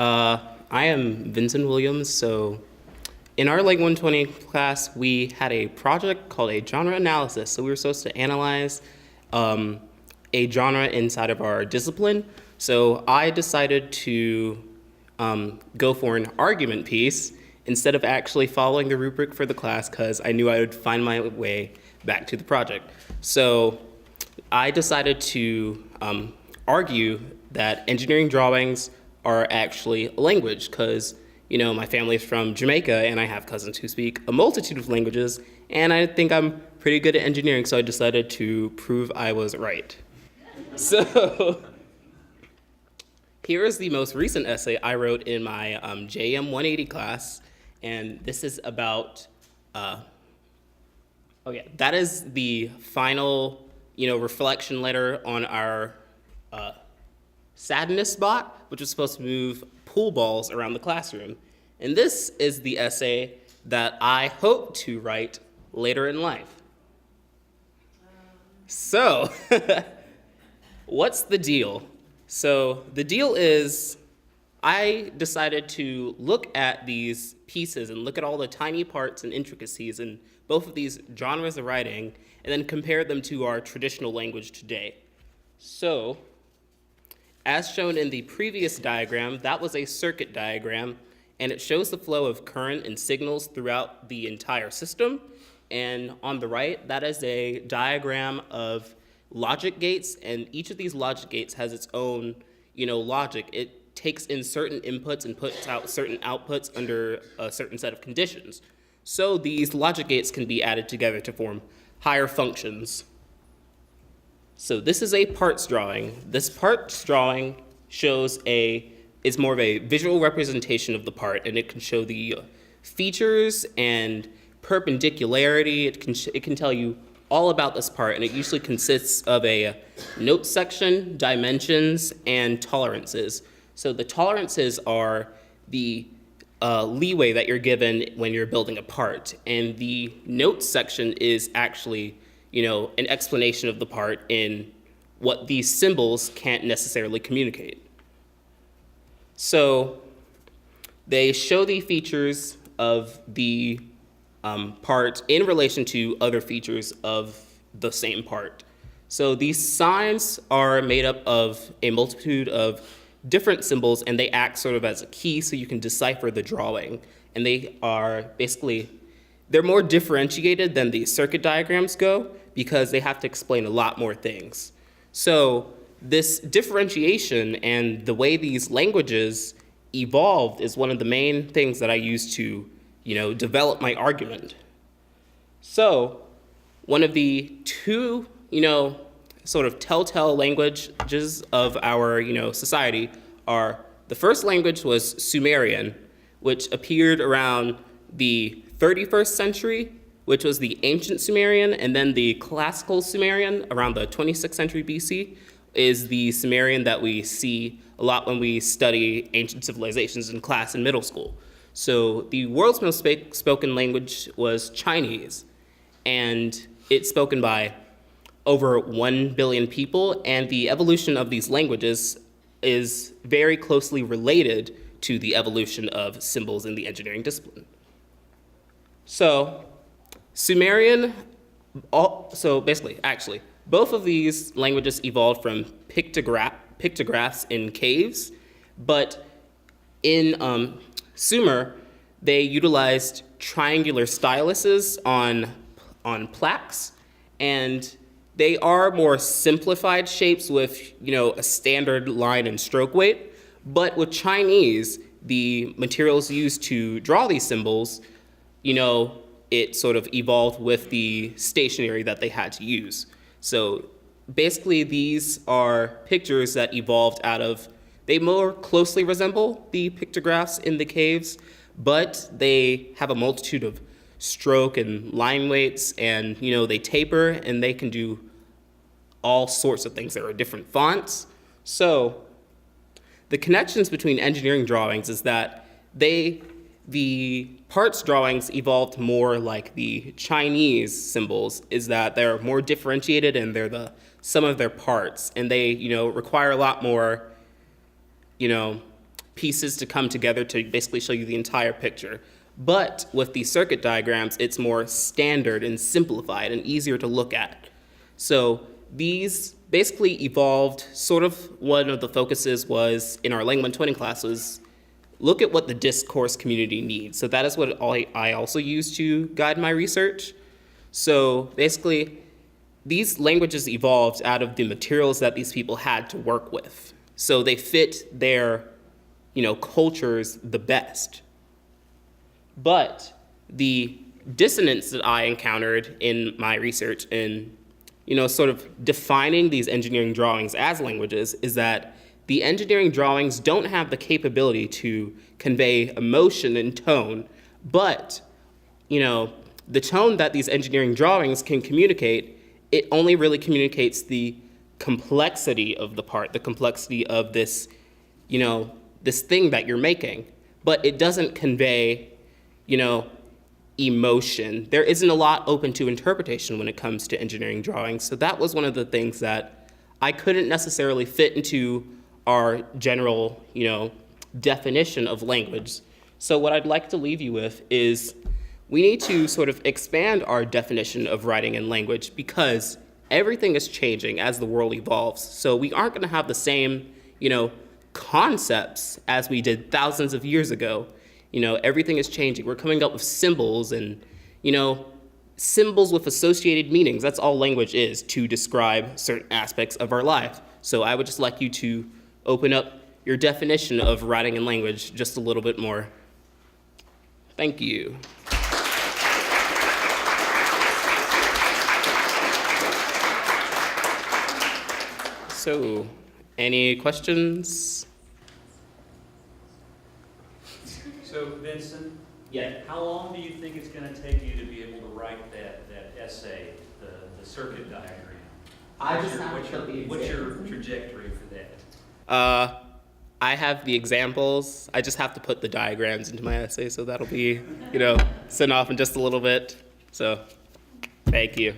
I am Vincent Williams. So, in our Lake 120 class, we had a project called a genre analysis. So, we were supposed to analyze um, a genre inside of our discipline. So, I decided to go for an argument piece instead of actually following the rubric for the class because I knew I would find my way back to the project. So, I decided to argue that engineering drawings are actually a language because, my family is from Jamaica and I have cousins who speak a multitude of languages, and I think I'm pretty good at engineering, so I decided to prove I was right. So, here is the most recent essay I wrote in my JM 180 class, and this is about, that is the final, reflection letter on our sadness bot, which was supposed to move pool balls around the classroom. And this is the essay that I hope to write later in life. So, what's the deal? So, the deal is I decided to look at these pieces and look at all the tiny parts and intricacies in both of these genres of writing and then compare them to our traditional language today. So, as shown in the previous diagram, that was a circuit diagram, and it shows the flow of current and signals throughout the entire system. And on the right, that is a diagram of logic gates, and each of these logic gates has its own, logic. It takes in certain inputs and puts out certain outputs under a certain set of conditions. So these logic gates can be added together to form higher functions. So this is a parts drawing. This parts drawing is more of a visual representation of the part, and it can show the features and perpendicularity. It can tell you all about this part, and it usually consists of a note section, dimensions, and tolerances. So the tolerances are the leeway that you're given when you're building a part, and the notes section is actually an explanation of the part in what these symbols can't necessarily communicate. So they show the features of the part in relation to other features of the same part. So these signs are made up of a multitude of different symbols, and they act sort of as a key so you can decipher the drawing. And they are they're more differentiated than the circuit diagrams go because they have to explain a lot more things. So this differentiation and the way these languages evolved is one of the main things that I use to, develop my argument. So one of the two, sort of telltale languages of our, society are the first language was Sumerian, which appeared around the 31st century, which was the ancient Sumerian, and then the classical Sumerian around the 26th century BC is the Sumerian that we see a lot when we study ancient civilizations in class in middle school. So the world's most spoken language was Chinese, and it's spoken by over 1 billion people, and the evolution of these languages is very closely related to the evolution of symbols in the engineering discipline. So Sumerian, both of these languages evolved from pictographs in caves, but in Sumer, they utilized triangular styluses on plaques, and they are more simplified shapes with, a standard line and stroke weight. But with Chinese, the materials used to draw these symbols, it sort of evolved with the stationery that they had to use. So basically, these are pictures that evolved they more closely resemble the pictographs in the caves, but they have a multitude of stroke and line weights, and, they taper, and they can do all sorts of things. There are different fonts. So the connections between engineering drawings is that the parts drawings evolved more like the Chinese symbols, is that they're more differentiated and they're the sum of their parts, and they, require a lot more, pieces to come together to basically show you the entire picture. But with the circuit diagrams, it's more standard and simplified and easier to look at. So these basically evolved, sort of one of the focuses was in our Lang 120 classes, look at what the discourse community needs. So that is what I also use to guide my research. So basically, these languages evolved out of the materials that these people had to work with. So they fit their, cultures the best. But the dissonance that I encountered in my research in, sort of defining these engineering drawings as languages is that the engineering drawings don't have the capability to convey emotion and tone, but, the tone that these engineering drawings can communicate, it only really communicates the complexity of the part, the complexity of this, this thing that you're making, but it doesn't convey emotion. There isn't a lot open to interpretation when it comes to engineering drawings. So that was one of the things that I couldn't necessarily fit into our general, definition of language. So what I'd like to leave you with is we need to sort of expand our definition of writing and language because everything is changing as the world evolves. So we aren't going to have the same, concepts as we did thousands of years ago. Everything is changing. We're coming up with symbols and, symbols with associated meanings. That's all language is, to describe certain aspects of our life. So I would just like you to open up your definition of writing and language just a little bit more. Thank you. So, any questions? So, Vincent, Yeah. how long do you think it's going to take you to be able to write that essay, the circuit diagram? What's your trajectory for that? I have the examples. I just have to put the diagrams into my essay, so that'll be, sent off in just a little bit. So, thank you.